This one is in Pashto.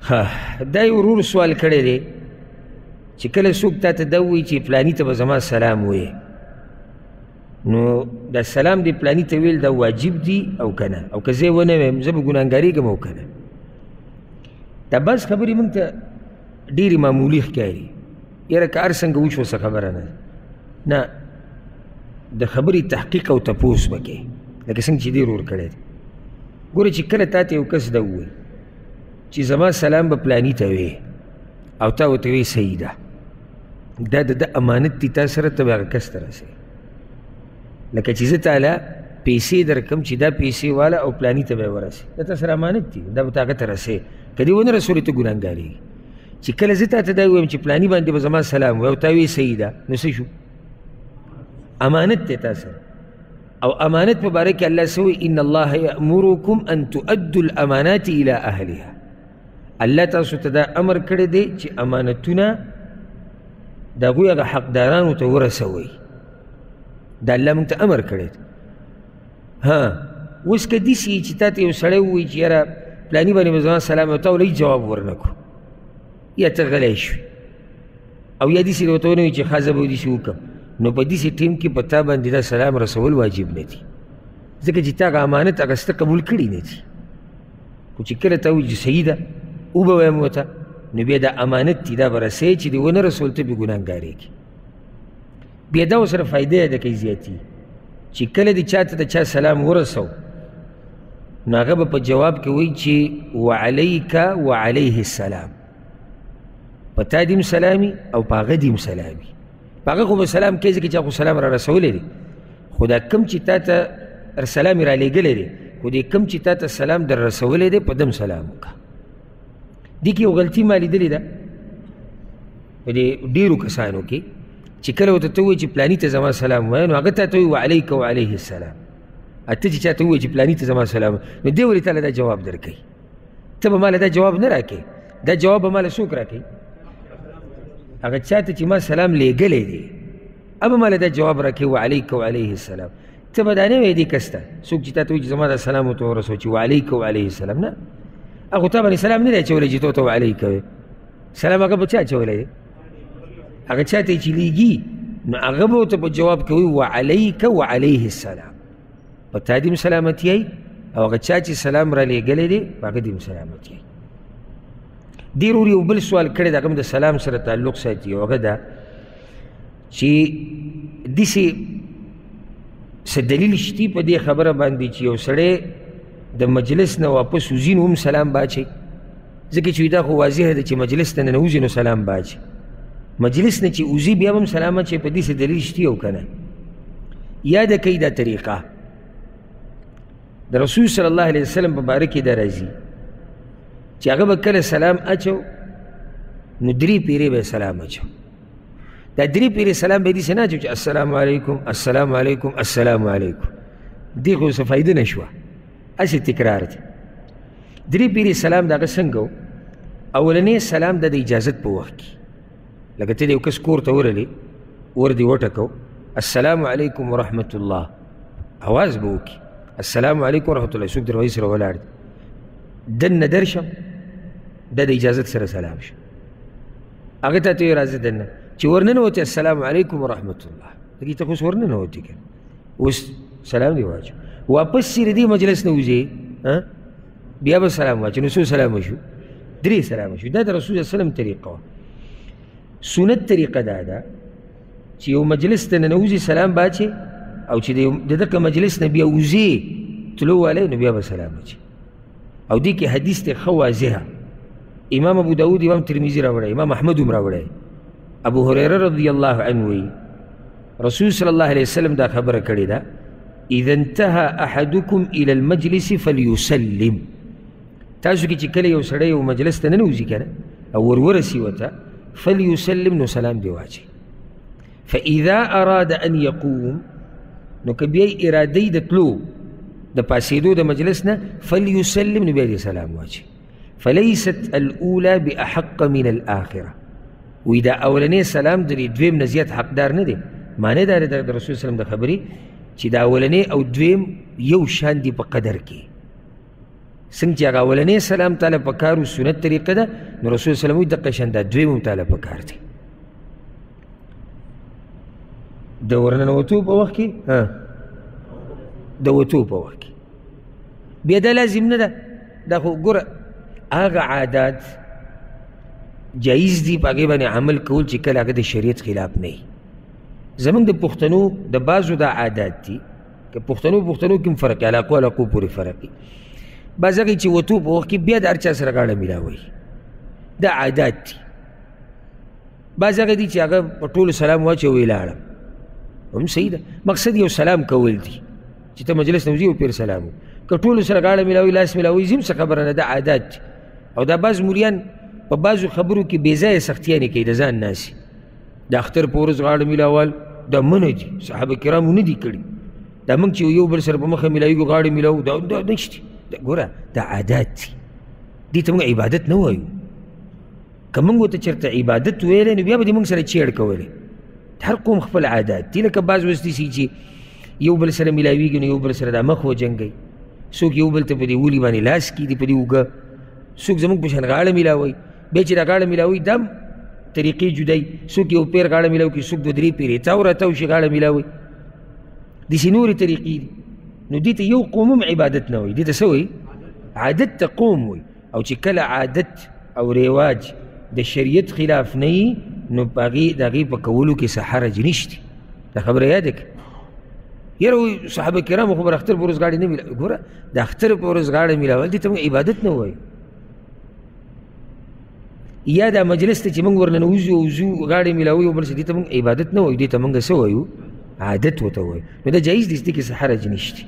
دا یو ورور سوال کړی دی چې کله څوک تا ته دا ووایي چې فلاني ته به زما سلام وایې نو دا سلام دی فلاني ته ویل دا واجب دی او که نه، او که زه یې ونه وایم زه به ګناهګارېږم او که نه. دا بعض خبرې موږ ته ډېرې معمولي ښکاري، یاره که هر څنګه وشوه څه خبره نه نه، د خبرې تحقیق او تپوس به کوې لکه څنګه چې دې ورور کړی دی. ګوره چې کله تا ته یو کس دا ووایي چې زما سلام به پلاني ته وې او تا ورته وې صحیح ده، دا د ده امانت دی تا سره ته به هغه کس ته رسوې. لکه چې زه تاله پیسې درکړم چې دا پیسې واله او پلاني ته به یې ورسې، دا تا سره امانت دی، دا به تا هغه ته رسې، که دې ونه رسولې ته ګناهګارېږي. چې کله زه تا ته دا ووایم چې پلاني باندې به زما سلام وایي او تا وې صحیح ده نو څه شو؟ امانت دی تا سره. او امانت په باره کې الله څه وایي؟ ان الله یأمرکم ان تؤدوا الامانات الى اهلها. الله تاسو ته دا امر کړی دی چې امانتونه د هغوی هغه حقدارانو ته ورسوئ. دا الله موږ ته امر کړی دی. اوس که داسې چې تا ته یو سړی ووایي چې یاره پلاني باندې به زما سلام او تا ولې هېڅ جواب ورنه کړو، یا ته غلی شوې او یا داسې ورته ونه وایي چې ښه زه به داسې وکړم، نو په داسې ټیم کې په تا باندې دا سلام رسول واجب نه دي، ځکه چې تا هغه امانت اخیسته قبول کړي نه دي. خو چې کله تا وایي چې صحیح ده وبه وایم ورته نو بیا دا امانت دی، دا به رسوې چې دې ونه رسول ته بې ګناهګارېږي. بیا دا ورسره فایده یې ده کوي زیاتي چې کله دې چا ته د چا سلام ورسو نو هغه به په جواب کې وایي چې وعلیک وعلیه السلام، په تا دې سلامي او په هغه دې سلامي. په هغه خو به سلام کوې ځکه چې هغه سلام را رسولی دی، خو دا کوم چې تا ته سلام یې را لېږلی دی، خو دې کوم چې تا ته سلام در رسولی دی په دم سلام وکړه. دې کې یو غلطي ما لیدلې ده په دې ډېرو کسانو کې چې کله ورته ته ووایي چې پلاني ته زما سلام وایه نو هغه تا ته وایي وعلیک وعلیه السلام. ته چې چا ته ووایي چې پلاني ته زما سلام نو دې ولې تا له دا جواب درکوي؟ ته به ما له دا جواب نه راکوې، دا جواب به ما له څوک راکوي؟ هغه چا ته چې ما سلام لیږلی دی هغه به ما له دا جواب راکوي وعلیک وعلیه السلام. ته به دا نه وایې دې کس ته څوک چې تا ته وایي چې زما دا سلام ورته ورسوه چې وعلیک وعلیه السلام، نه هغه تا باندې سلام نه دی اچولی چې تو ته وعلیک وایې. سلام هغه به چا اچولی دی؟ هغه چا ته چې لیږي نو هغه به ورته په جواب کوي وعلیک وعلیه السلام، په تا دې سلامتي ای او هغه چا چې سلام را لیږلی دی په هغه دې سلامتي ای. دې ورور یو بل سوال کړی دی، هغه هم د سلام سره تعلق ساتي، او هغه دا چې داسې څه دلیل شتي په دې خبره باندې چې یو سړی د مجلس نه واپس وځي نو هم سلام باچوي، ځکه چې دا خو واضحه ده چې مجلس ته ننوځي نو سلام باچي، مجلس نه چې وځي بیا به هم سلام اچوي. په دې څه دلیل شتي او که نه؟ یاده کوي دا طریقه د رسول صلی الله علیه وسلم په باره کې دا راځي چې هغه به کله سلام اچو نو 3 پیرې به سلام اچو. دا 3 پیرې سلام به یې داسې نه اچو چې السلام علیکم السلام علیکم السلام علیکم، دې خو څه فایده نه شوه، هسې تکرار دی. 3 پیرې سلام د هغه څنګه و؟ اولنی سلام د اجازت په وخت کې، لکه ته د یو کس کور ته ورغلې ور دې وټکو السلام علیکم ورحمت الله، اواز به وکړي السلام علیکم ورحمت الله، څوک دروازې سره ولاړ دی دننه درشم دا د اجازت سره سلام شه. هغه ته ته راځه دننه چې ورننوتې السلام علیکم ورحمت الله، دګې ته خو اوس ورننوتې که اوس سلام دې واچو، واپس چې د دې مجلس نه وځې بیا به سلام واچو. نو څو سلام وشو؟ 3 سلام وشو. دا د رسول الله سلم طریقه وه. سنت طریقه دا ده چې یو مجلس ته ننوځي سلام باچې، او چې د دغه مجلس نه بیا وځې تلو والی نو بیا به سلام اچي. او دې کې حدیث ته ښه واضحه امام ابو داود امام ترمذي راوړی، امام احمد هم راوړی. ابو هریره رضی الله عنه وایي رسول صلی الله علیه وسلم دا خبره کړې ده اذا انتهى احدکم الى المجلس فلیسلم. تاسو کې چې کله یو سړی یو مجلس ته ننوځي که نه او ورورسي ورته فلیسلم نو سلام دې واچوي. فاذا اراد ان يقوم نو که بیا یې ارادې د تلو د پاسېدو د مجلس نه فلیسلم نو بیا دې سلام واچوي. فلیست الاولى باحق من الاخره، وی دا اولنی سلام د دویم نه زیات حقدار نه دی. معنی دا د رسول سلم د خبرې چې دا اولنی او دویم یو شان دي په قدر کې، څنګه چې هغه اولنی سلام تعالی په کار و سنت طریقه ده نو رسول صلی الله علیه وسلم وایي دقه شان دا دویم هم تعالی په کار دی. د ورننوتو په وخت کې د وتو په وخت کې بیا دا لازم نه ده. دا خو ګوره هغه عادات جایز دي په هغې باندې عمل کول چې کله هغه د شریعت خلاف نه وي. زمونږ د پښتنو د بعضو دا عادات دي که پښتنو کې هم فرق علاقو پورې فرق وي. بعض هغې چې وتو په وخت کې بیا د هر چا سره غاړه میلاوي دا عادات دي. بعض هغه دي چې هغه په ټولو سلام واچوي ولاړم هم صحیح ده. مقصد یو سلام کول دي چې ته مجلس نه وځي او پیر سلام که ټولو سره غاړه میلاوي لاس میلاوي زم څه خبره نه ده عادات دي. او دا بعض مولیان په بعضو خبرو کې بې ځایه سختیانې کوي د ځان ناسي. د اختر په ورځ غاړه میلاول دا منع دي صحابه کرامو نه دي کړي. دا موږ چې یو بل سره په مخه میلاویږو غاړې میلاوو دا نشته. ګوره دا عادات دي دې ته موږ عبادت نه وایو. که موږ ورته چېرته عبادت ویلی نو بیا به دې موږ سره چیړ کولی. هر قوم خپل عادات دي. لکه بعض اوس داسې چې یو بل سره میلاویږي نو یو بل سره دا مخ وجنګوي. څوک یو بل ته په دې ولي باندې لاس کېږدي په دې اوږه. څوک زموږ په شان غاړه میلاوي. بیا چې دا غاړه میلاوي دا هم طریقې جدایي. څوک یو پیر غاړه میلاو کړي څوک دوه درې پیرې تاو راتاو شي غاړه میلاوي. داسې نورې طریقې دي. نو دې ته یو قوم هم عبادت نه وایي. دې ته څه وایي؟ عادت ته قوم وایي. او چې کله عادت او رواج د شریعت خلاف نه وي نو د هغې په کولو کې څه حرج نشته. دا خبره یاده کړه. یاره وایي صحابه کرامو خو به د اختر په ورځ غاړې نه میلاوي. ګوره د اختر په ورځ غاړه میلاول دې ته موږ عبادت نه وایو. یا دا مجلس ته چې موږ ورننوځو او ځو غاړې میلاوي او بل څه دې ته موږ عبادت نه وایو. دې ته موږ څه وایو؟ عادت ورته وایو. نو دا جایز دی دې کې څه حرج نشته.